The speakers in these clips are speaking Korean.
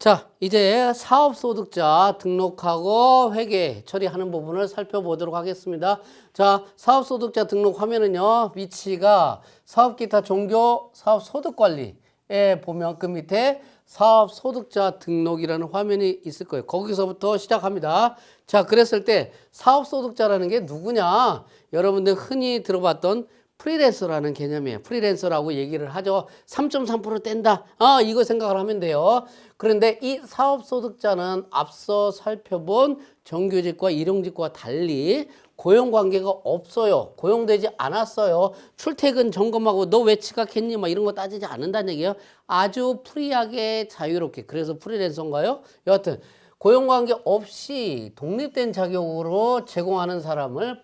자, 이제 사업소득자 등록하고 회계 처리하는 부분을 살펴보도록 하겠습니다. 자, 사업소득자 등록 화면은요, 위치가 사업기타 종교 사업소득관리에 보면 그 밑에 사업소득자 등록이라는 화면이 있을 거예요. 거기서부터 시작합니다. 자, 그랬을 때 사업소득자라는 게 누구냐? 여러분들 흔히 들어봤던 프리랜서라는 개념이에요. 프리랜서라고 얘기를 하죠. 3.3% 뗀다. 이거 생각을 하면 돼요. 그런데 이 사업소득자는 앞서 살펴본 정규직과 일용직과 달리 고용관계가 없어요. 고용되지 않았어요. 출퇴근 점검하고 너 왜 지각했니? 막 이런 거 따지지 않는다는 얘기예요. 아주 프리하게 자유롭게. 그래서 프리랜서인가요? 여하튼 고용관계 없이 독립된 자격으로 제공하는 사람을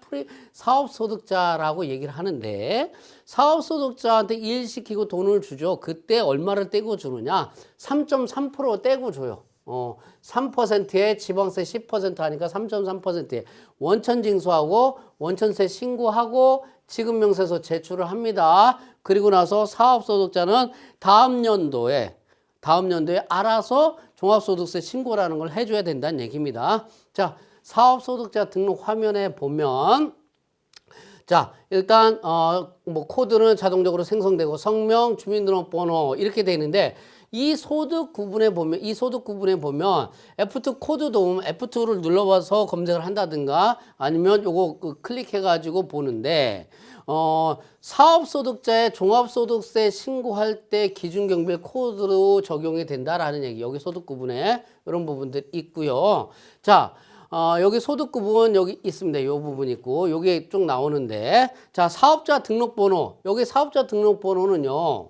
사업소득자라고 얘기를 하는데, 사업소득자한테 일 시키고 돈을 주죠. 그때 얼마를 떼고 주느냐? 3.3% 떼고 줘요. 3%에 지방세 10% 하니까 3.3%에 원천징수하고 원천세 신고하고 지급명세서 제출을 합니다. 그리고 나서 사업소득자는 다음 연도에 알아서 종합소득세 신고라는 걸 해줘야 된다는 얘기입니다. 자, 사업소득자 등록 화면에 보면, 자, 일단 뭐 코드는 자동적으로 생성되고 성명, 주민등록번호 이렇게 돼 있는데, 이 소득 구분에 보면 F2 코드 도움 F2를 눌러봐서 검색을 한다든가 아니면 요거 클릭해가지고 보는데, 사업소득자의 종합소득세 신고할 때 기준경bil 코드로 적용이 된다라는 얘기. 여기 소득 구분에 이런 부분들 있고요. 자, 여기 소득 구분 여기 있습니다. 이 부분 있고 여기 쭉 나오는데, 자, 사업자 등록번호. 여기 사업자 등록번호는요.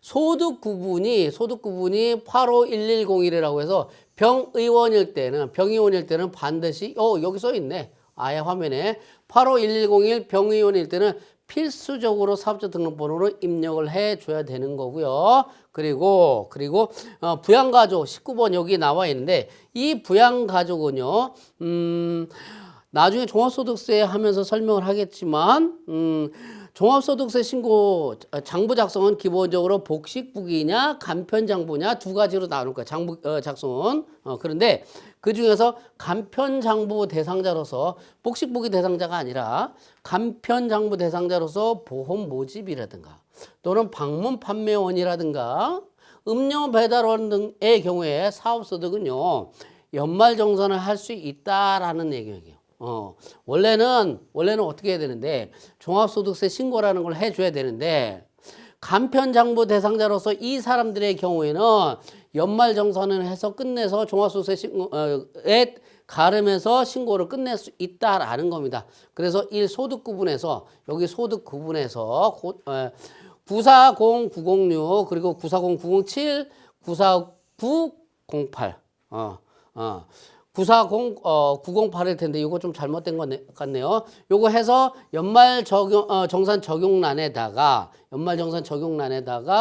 소득 구분이 85110이라고 해서 병의원일 때는 반드시 여기 써 있네. 아예 화면에 85101 병의원일 때는 필수적으로 사업자 등록번호로 입력을 해줘야 되는 거고요. 그리고 부양가족 19번 여기 나와 있는데, 이 부양가족은요, 나중에 종합소득세 하면서 설명을 하겠지만, 종합소득세 신고 장부 작성은 기본적으로 복식부기냐 간편장부냐 두 가지로 나눌 거야. 장부 작성은. 그런데 그 중에서 간편장부 대상자로서 복식부기 대상자가 아니라 간편장부 대상자로서 보험 모집이라든가 또는 방문 판매원이라든가 음료 배달원 등의 경우에 사업소득은요, 연말정산을 할 수 있다라는 얘기예요. 원래는 어떻게 해야 되는데, 종합소득세 신고라는 걸 해줘야 되는데, 간편장부 대상자로서 이 사람들의 경우에는 연말정산을 해서 끝내서 종합소득세 신고에 가름해서 신고를 끝낼 수 있다라는 겁니다. 그래서 소득 구분에서 여기 소득 구분에서 940906 그리고 940907 94908 908일 텐데 이거 좀 잘못된 것 같네요. 요거 해서 정산 적용란에다가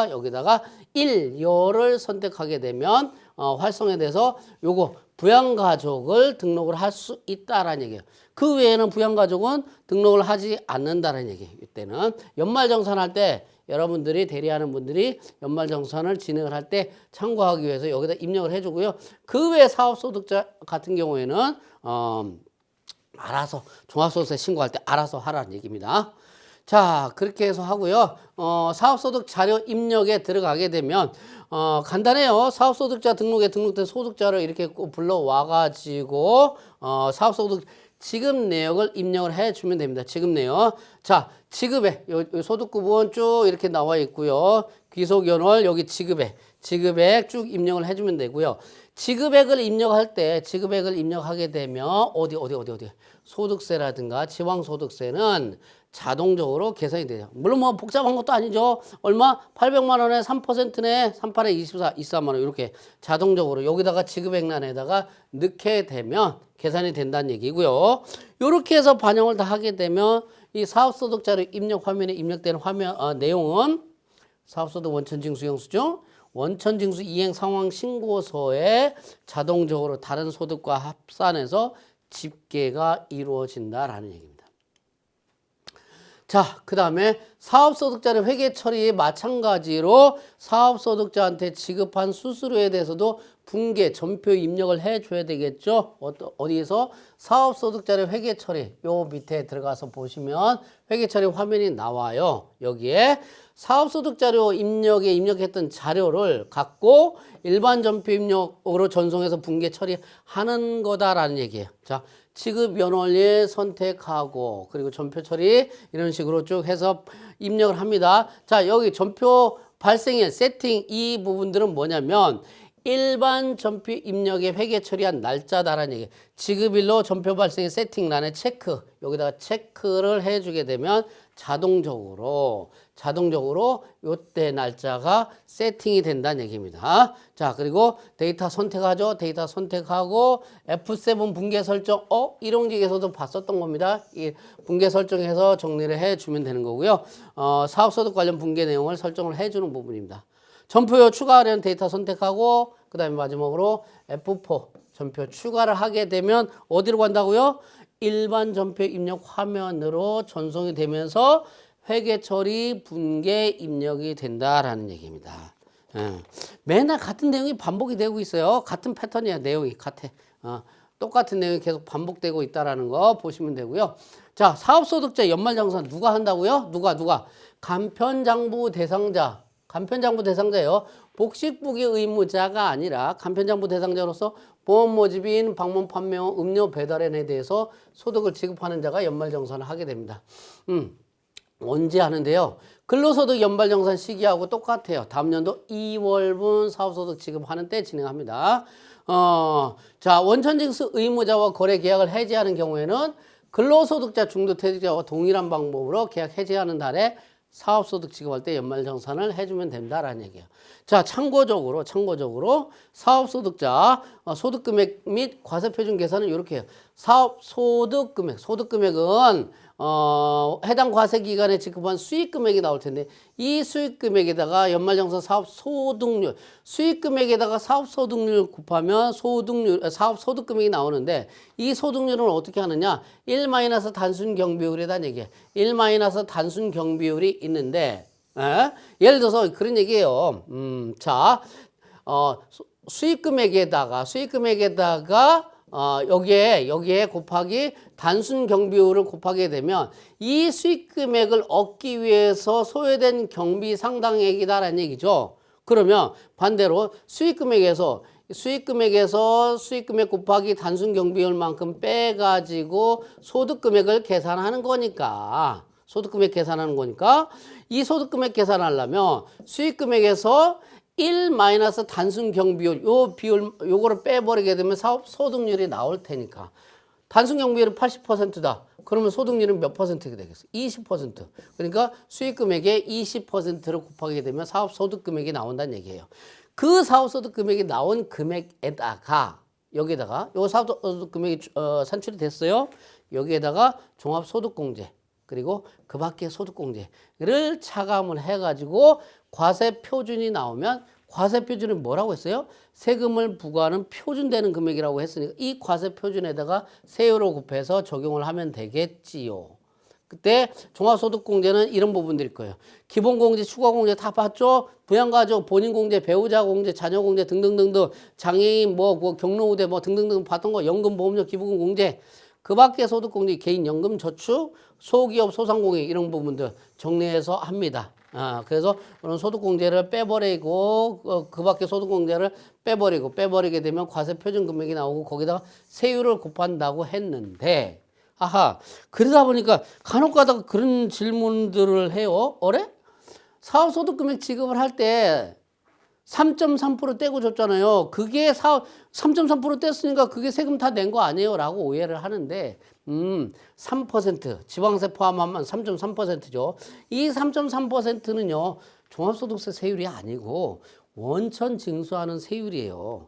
여기다가 1열을 선택하게 되면 활성에 대해서 요거 부양가족을 등록을 할 수 있다라는 얘기예요. 그 외에는 부양가족은 등록을 하지 않는다는 얘기예요. 이때는 연말정산할 때 여러분들이 대리하는 분들이 연말정산을 진행을 할 때 참고하기 위해서 여기다 입력을 해주고요. 그 외 사업소득자 같은 경우에는 알아서 종합소득세 신고할 때 알아서 하라는 얘기입니다. 자, 그렇게 해서 하고요. 사업소득 자료 입력에 들어가게 되면 간단해요. 사업소득자 등록에 등록된 소득자를 이렇게 불러와가지고 사업소득 지급 내역을 입력을 해주면 됩니다. 지급 내역. 자, 지급액, 소득 구분 쭉 이렇게 나와 있고요. 귀속연월 여기 지급액 쭉 입력을 해주면 되고요. 지급액을 입력하게 되면 어디 소득세라든가 지방소득세는 자동적으로 계산이 돼요. 물론 뭐 복잡한 것도 아니죠. 얼마? 800만 원에 3%네. 38에 24, 23만 원 이렇게 자동적으로 여기다가 지급액란에다가 넣게 되면 계산이 된다는 얘기고요. 이렇게 해서 반영을 다 하게 되면 이 사업소득자료 입력 화면에 입력되는 내용은 사업소득 원천징수 영수증, 원천징수 이행 상황 신고서에 자동적으로 다른 소득과 합산해서 집계가 이루어진다라는 얘기입니다. 자, 그 다음에 사업소득자의 회계 처리 마찬가지로 사업소득자한테 지급한 수수료에 대해서도 분계, 전표 입력을 해줘야 되겠죠. 어디에서? 사업소득자의 회계 처리. 요 밑에 들어가서 보시면 회계 처리 화면이 나와요. 여기에 사업소득자료 입력에 입력했던 자료를 갖고 일반 전표 입력으로 전송해서 분계 처리하는 거다라는 얘기예요. 자, 지급 연원일 선택하고 그리고 전표 처리 이런 식으로 쭉 해서 입력을 합니다. 자, 여기 전표 발생일 세팅 이 부분들은 뭐냐면 일반 전표 입력에 회계 처리한 날짜다라는 얘기. 지급일로 전표 발생일 세팅란에 체크 여기다가 체크를 해주게 되면 자동적으로 요때 날짜가 세팅이 된다는 얘기입니다. 자, 그리고 데이터 선택하죠. 데이터 선택하고 F7 분계 설정. 일용직에서도 봤었던 겁니다. 이 분계 설정해서 정리를 해주면 되는 거고요. 사업소득 관련 분계 내용을 설정을 해주는 부분입니다. 전표요 추가하려는 데이터 선택하고 그 다음에 마지막으로 F4 전표 추가를 하게 되면 어디로 간다고요? 일반 전표 입력 화면으로 전송이 되면서 회계 처리 분계 입력이 된다라는 얘기입니다. 맨날 같은 내용이 반복이 되고 있어요. 같은 패턴이야. 내용이 같아. 똑같은 내용이 계속 반복되고 있다라는 거 보시면 되고요. 자, 사업소득자 연말정산 누가 한다고요? 누가? 간편장부 대상자. 간편장부 대상자예요. 복식부기 의무자가 아니라 간편장부 대상자로서 보험 모집인, 방문 판매원, 음료 배달원에 대해서 소득을 지급하는 자가 연말정산을 하게 됩니다. 언제 하는데요? 근로소득 연말정산 시기하고 똑같아요. 다음 연도 2월분 사업소득 지급하는 때 진행합니다. 자, 원천징수 의무자와 거래 계약을 해지하는 경우에는 근로소득자 중도퇴직자와 동일한 방법으로 계약 해지하는 달에 사업소득 지급할 때 연말정산을 해주면 된다라는 얘기예요. 자, 참고적으로 사업소득자 소득금액 및 과세표준 계산은 이렇게 해요. 소득금액은 해당 과세기간에 지급한 수익금액이 나올 텐데 이 수익금액에다가 연말정산 사업소득률 수익금액에다가 사업소득률 곱하면 사업소득금액이 나오는데 이 소득률은 어떻게 하느냐 1 단순경비율이라는 얘기예요. 1 단순경비율이 있는데 예를 들어서 그런 얘기예요. 자, 수익금액에다가 여기에 곱하기 단순 경비율을 곱하게 되면 이 수익금액을 얻기 위해서 소요된 경비 상당액이다라는 얘기죠. 그러면 반대로 수익금액에서 수익금액 곱하기 단순 경비율만큼 빼가지고 소득금액을 계산하는 거니까 이 소득금액 계산하려면 수익금액에서 1 단순 경비율 요거를 빼버리게 되면 사업 소득률이 나올 테니까 단순 경비율은 80%다. 그러면 소득률은 몇 퍼센트가 되겠어? 20%. 그러니까 수익금액의 20%를 곱하게 되면 사업 소득금액이 나온다는 얘기예요. 그 사업 소득금액이 나온 금액에다가 여기에다가 요 사업 소득금액이 산출이 됐어요. 여기에다가 종합소득공제 그리고 그 밖의 소득공제를 차감을 해가지고 과세표준이 나오면 과세표준은 뭐라고 했어요? 세금을 부과하는 표준되는 금액이라고 했으니까 이 과세표준에다가 세율을 곱해서 적용을 하면 되겠지요. 그때 종합소득공제는 이런 부분들일 거예요. 기본공제, 추가공제 다 봤죠? 부양가족, 본인공제, 배우자공제, 자녀공제 등등등등 장애인 경로우대 등등등 봤던 거 연금보험료, 기부금 공제 그 밖에 소득공제, 개인연금, 저축, 소기업, 소상공인 이런 부분들 정리해서 합니다. 그래서 그런 소득공제를 빼버리고 그 밖에 소득공제를 빼버리게 되면 과세표준 금액이 나오고 거기다가 세율을 곱한다고 했는데 그러다 보니까 간혹 가다가 그런 질문들을 해요. 사업소득금액 지급을 할 때 3.3% 떼고 줬잖아요. 그게 3.3% 뗐으니까 그게 세금 다 낸 거 아니에요? 라고 오해를 하는데 3% 지방세 포함하면 3.3%죠. 이 3.3%는요. 종합소득세 세율이 아니고 원천 징수하는 세율이에요.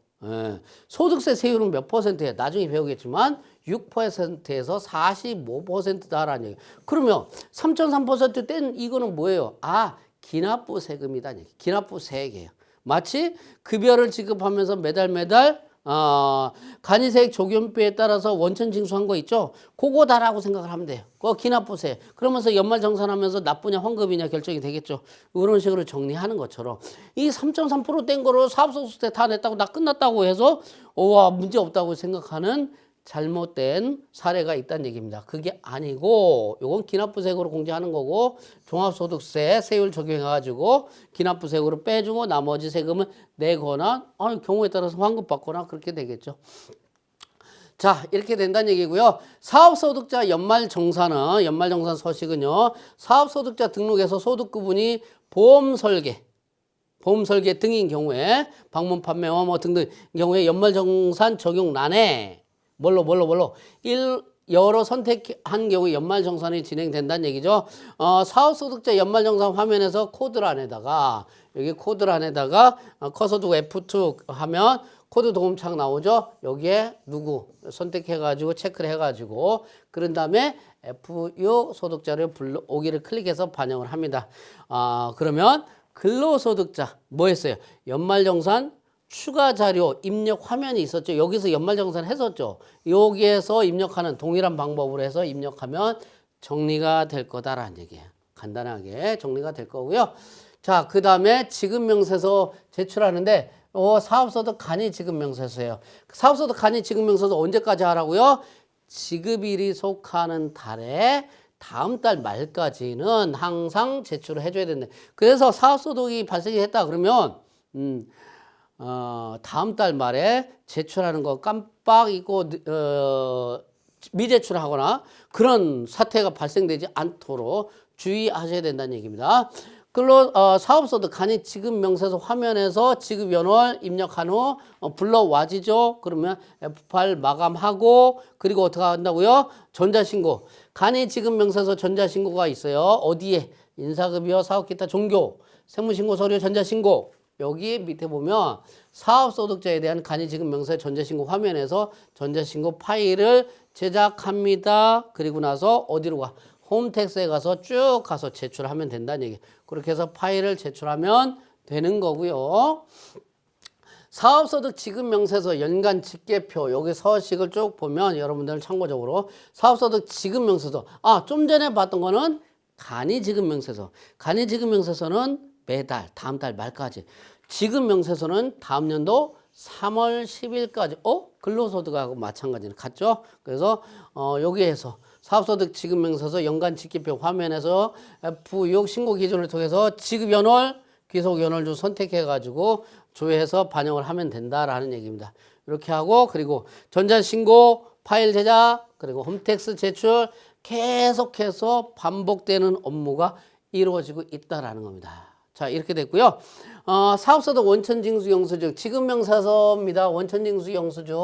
소득세 세율은 몇 %예요? 나중에 배우겠지만 6%에서 45%다라는 얘기예요. 그러면 3.3% 뗀 이거는 뭐예요? 기납부 세금이다. 기납부 세액이에요. 마치 급여를 지급하면서 매달 간이세액 적용비에 따라서 원천 징수한 거 있죠? 그거다라고 생각을 하면 돼요. 그거 기납부세. 그러면서 연말정산하면서 납부냐 환급이냐 결정이 되겠죠. 이런 식으로 정리하는 것처럼 이 3.3% 뗀 거를 사업소득세 다 냈다고 나 끝났다고 해서 와 문제 없다고 생각하는 잘못된 사례가 있다는 얘기입니다. 그게 아니고 요건 기납부세액으로 공제하는 거고 종합소득세 세율 적용해가지고 기납부세액으로 빼주고 나머지 세금은 내거나 경우에 따라서 환급받거나 그렇게 되겠죠. 자 이렇게 된다는 얘기고요. 사업소득자 연말정산 서식은요. 사업소득자 등록에서 소득구분이 보험설계 등인 경우에 방문 판매와 뭐 등등 경우에 연말정산 적용란에 뭘로 여러 선택한 경우 연말정산이 진행된다는 얘기죠. 사업소득자 연말정산 화면에서 코드란에다가 여기 코드란에다가 커서 두고 F2 하면 코드 도움창 나오죠. 여기에 누구 선택해가지고 체크를 해가지고 그런 다음에 FU 소득자를 불러오기를 클릭해서 반영을 합니다. 그러면 근로소득자 뭐 했어요? 연말정산 추가 자료 입력 화면이 있었죠. 여기서 연말정산 했었죠. 여기에서 입력하는 동일한 방법으로 해서 입력하면 정리가 될 거다라는 얘기예요. 간단하게 정리가 될 거고요. 자, 그 다음에 지급명세서 제출하는데 사업소득 간이 지급명세서예요. 사업소득 간이 지급명세서 언제까지 하라고요? 지급일이 속하는 달에 다음 달 말까지는 항상 제출을 해줘야 된다. 그래서 사업소득이 발생이 했다 그러면 다음 달 말에 제출하는 거 깜빡 잊고 미제출하거나 그런 사태가 발생되지 않도록 주의하셔야 된다는 얘기입니다. 사업소득 간이 지급명세서 화면에서 지급연월 입력한 후 불러와지죠. 그러면 F8 마감하고 그리고 어떻게 한다고요? 전자신고. 간이 지급명세서 전자신고가 있어요. 어디에? 인사급여, 사업기타, 종교, 세무신고, 서류, 전자신고. 여기 밑에 보면 사업소득자에 대한 간이지급명세 전자신고 화면에서 전자신고 파일을 제작합니다. 그리고 나서 어디로 가? 홈택스에 가서 쭉 가서 제출하면 된다는 얘기. 그렇게 해서 파일을 제출하면 되는 거고요. 사업소득 지급명세서 연간 집계표 여기 서식을 쭉 보면 여러분들 참고적으로 사업소득 지급명세서 좀 전에 봤던 거는 간이지급명세서. 간이지급명세서는 매달 다음 달 말까지. 지급명세서는 다음 연도 3월 10일까지. 근로소득하고 마찬가지는 같죠. 그래서 여기에서 사업소득 지급명세서 연간 집계표 화면에서 F6 신고 기준을 통해서 지급연월, 귀속연월 중 선택해가지고 조회해서 반영을 하면 된다라는 얘기입니다. 이렇게 하고 그리고 전자신고, 파일 제작, 그리고 홈택스 제출 계속해서 반복되는 업무가 이루어지고 있다라는 겁니다. 자, 이렇게 됐고요. 사업소득 원천징수 영수증, 지급명세서입니다. 원천징수 영수증.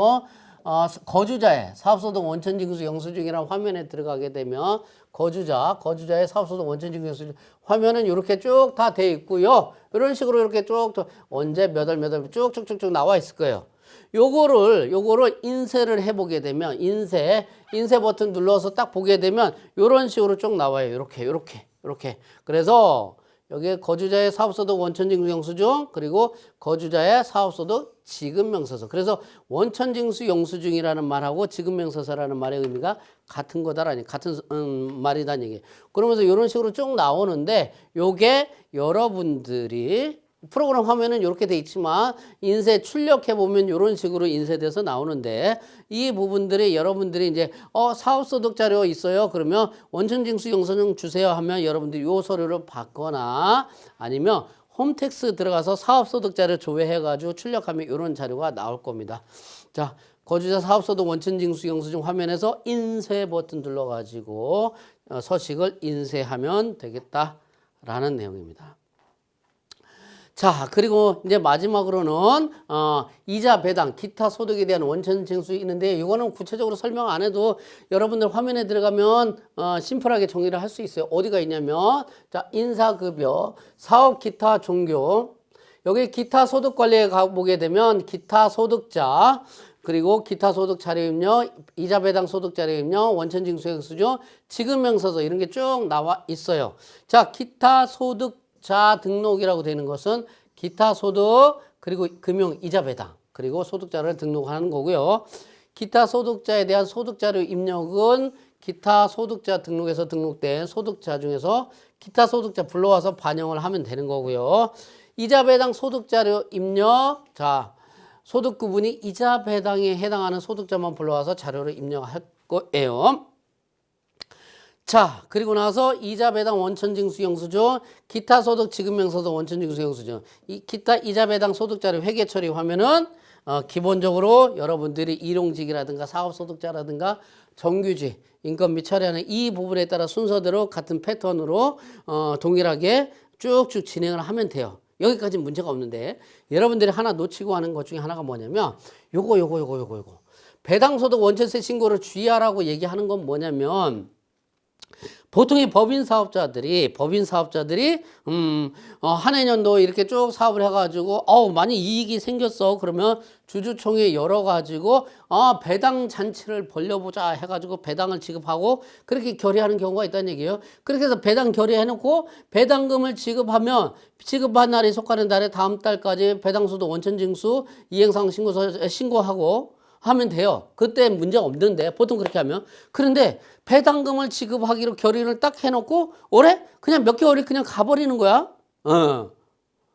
거주자의 사업소득 원천징수 영수증이라는 화면에 들어가게 되면 거주자의 사업소득 원천징수 영수증 화면은 이렇게 쭉 다 돼 있고요. 이런 식으로 이렇게 쭉 언제 몇 월 쭉쭉쭉쭉 나와 있을 거예요. 요거를 인쇄를 해보게 되면 인쇄 버튼 눌러서 딱 보게 되면 이런 식으로 쭉 나와요. 이렇게. 그래서 여기에 거주자의 사업소득 원천징수 영수증 그리고 거주자의 사업소득 지급명세서. 그래서 원천징수 영수증이라는 말하고 지급명세서라는 말의 의미가 같은 거다라니 같은 말이다는 얘기예요. 그러면서 이런 식으로 쭉 나오는데 요게 여러분들이 프로그램 화면은 이렇게 돼 있지만 인쇄 출력해 보면 이런 식으로 인쇄돼서 나오는데 이 부분들이 여러분들이 이제 사업소득 자료 있어요. 그러면 원천징수 영수증 주세요 하면 여러분들이 요 서류를 받거나 아니면 홈택스 들어가서 사업소득 자료 조회해 가지고 출력하면 이런 자료가 나올 겁니다. 자, 거주자 사업소득 원천징수 영수증 화면에서 인쇄 버튼 눌러 가지고 서식을 인쇄하면 되겠다라는 내용입니다. 자, 그리고 이제 마지막으로는 이자 배당, 기타 소득에 대한 원천 징수 있는데 이거는 구체적으로 설명 안 해도 여러분들 화면에 들어가면 심플하게 정리를 할 수 있어요. 어디가 있냐면 자, 인사급여, 사업 기타 종교. 여기 기타 소득 관리에 가보게 되면 기타 소득자 그리고 기타 소득 자료 입력, 이자 배당 소득 자료 입력, 원천 징수 영수증, 지급명세서 이런 게 쭉 나와 있어요. 자, 기타 소득 자 등록이라고 되는 것은 기타 소득 그리고 금융 이자 배당 그리고 소득자를 등록하는 거고요. 기타 소득자에 대한 소득자료 입력은 기타 소득자 등록에서 등록된 소득자 중에서 기타 소득자 불러와서 반영을 하면 되는 거고요. 이자 배당 소득자료 입력. 자, 소득 구분이 이자 배당에 해당하는 소득자만 불러와서 자료를 입력할 거예요. 자, 그리고 나서 이자 배당 원천징수 영수증, 기타 소득 지급명서도 원천징수 영수증. 이 기타 이자 배당 소득자료 회계 처리하면은 기본적으로 여러분들이 일용직이라든가 사업소득자라든가 정규직 인건비 처리하는 이 부분에 따라 순서대로 같은 패턴으로 동일하게 쭉쭉 진행을 하면 돼요. 여기까지는 문제가 없는데 여러분들이 하나 놓치고 하는 것 중에 하나가 뭐냐면 요거 배당소득 원천세 신고를 주의하라고 얘기하는 건 뭐냐면 보통의 법인 사업자들이 한 해년도 이렇게 쭉 사업을 해가지고 많이 이익이 생겼어. 그러면 주주총회 열어가지고 배당 잔치를 벌려보자 해가지고 배당을 지급하고 그렇게 결의하는 경우가 있다는 얘기예요. 그렇게 해서 배당 결의해놓고 배당금을 지급하면 지급한 날이 속하는 달에 다음 달까지 배당소득 원천징수 이행사항 신고서 신고하고 하면 돼요. 그때 문제 없는데 보통 그렇게 하면. 그런데 배당금을 지급하기로 결의를 딱 해놓고 올해 그냥 몇 개월이 그냥 가버리는 거야.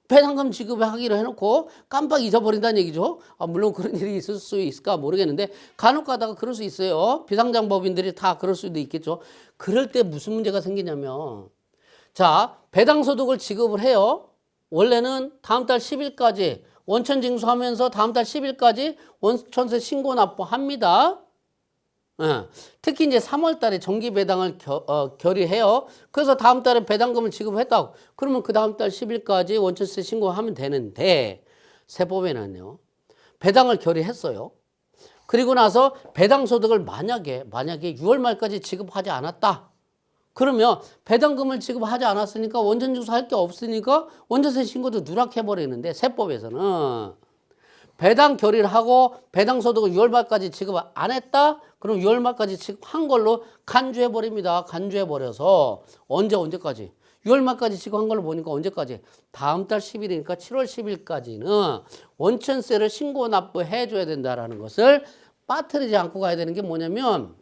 배당금 지급하기로 해놓고 깜빡 잊어버린다는 얘기죠. 물론 그런 일이 있을 수 있을까 모르겠는데 간혹 가다가 그럴 수 있어요. 비상장법인들이 다 그럴 수도 있겠죠. 그럴 때 무슨 문제가 생기냐면 자, 배당소득을 지급을 해요. 원래는 다음 달 10일까지 원천징수하면서 다음 달 10일까지 원천세 신고 납부합니다. 특히 이제 3월 달에 정기 배당을 결의해요. 그래서 다음 달에 배당금을 지급했다고. 그러면 그 다음 달 10일까지 원천세 신고하면 되는데 세법에는요. 배당을 결의했어요. 그리고 나서 배당 소득을 만약에 6월 말까지 지급하지 않았다. 그러면 배당금을 지급하지 않았으니까 원천징수 할 게 없으니까 원천세 신고도 누락해버리는데 세법에서는 배당 결의를 하고 배당 소득을 6월 말까지 지급 안 했다? 그럼 6월 말까지 지급한 걸로 간주해버립니다. 간주해버려서 언제까지? 6월 말까지 지급한 걸로 보니까 언제까지? 다음 달 10일이니까 7월 10일까지는 원천세를 신고 납부해줘야 된다라는 것을 빠뜨리지 않고 가야 되는 게 뭐냐면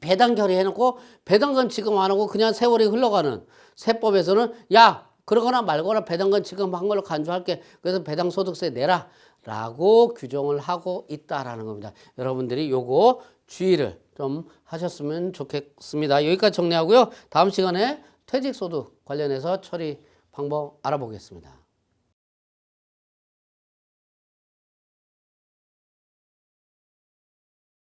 배당 결의해놓고 배당금 지급 안 하고 그냥 세월이 흘러가는 세법에서는 야 그러거나 말거나 배당금 지급한 걸로 간주할게. 그래서 배당소득세 내라 라고 규정을 하고 있다라는 겁니다. 여러분들이 요거 주의를 좀 하셨으면 좋겠습니다. 여기까지 정리하고요. 다음 시간에 퇴직소득 관련해서 처리 방법 알아보겠습니다.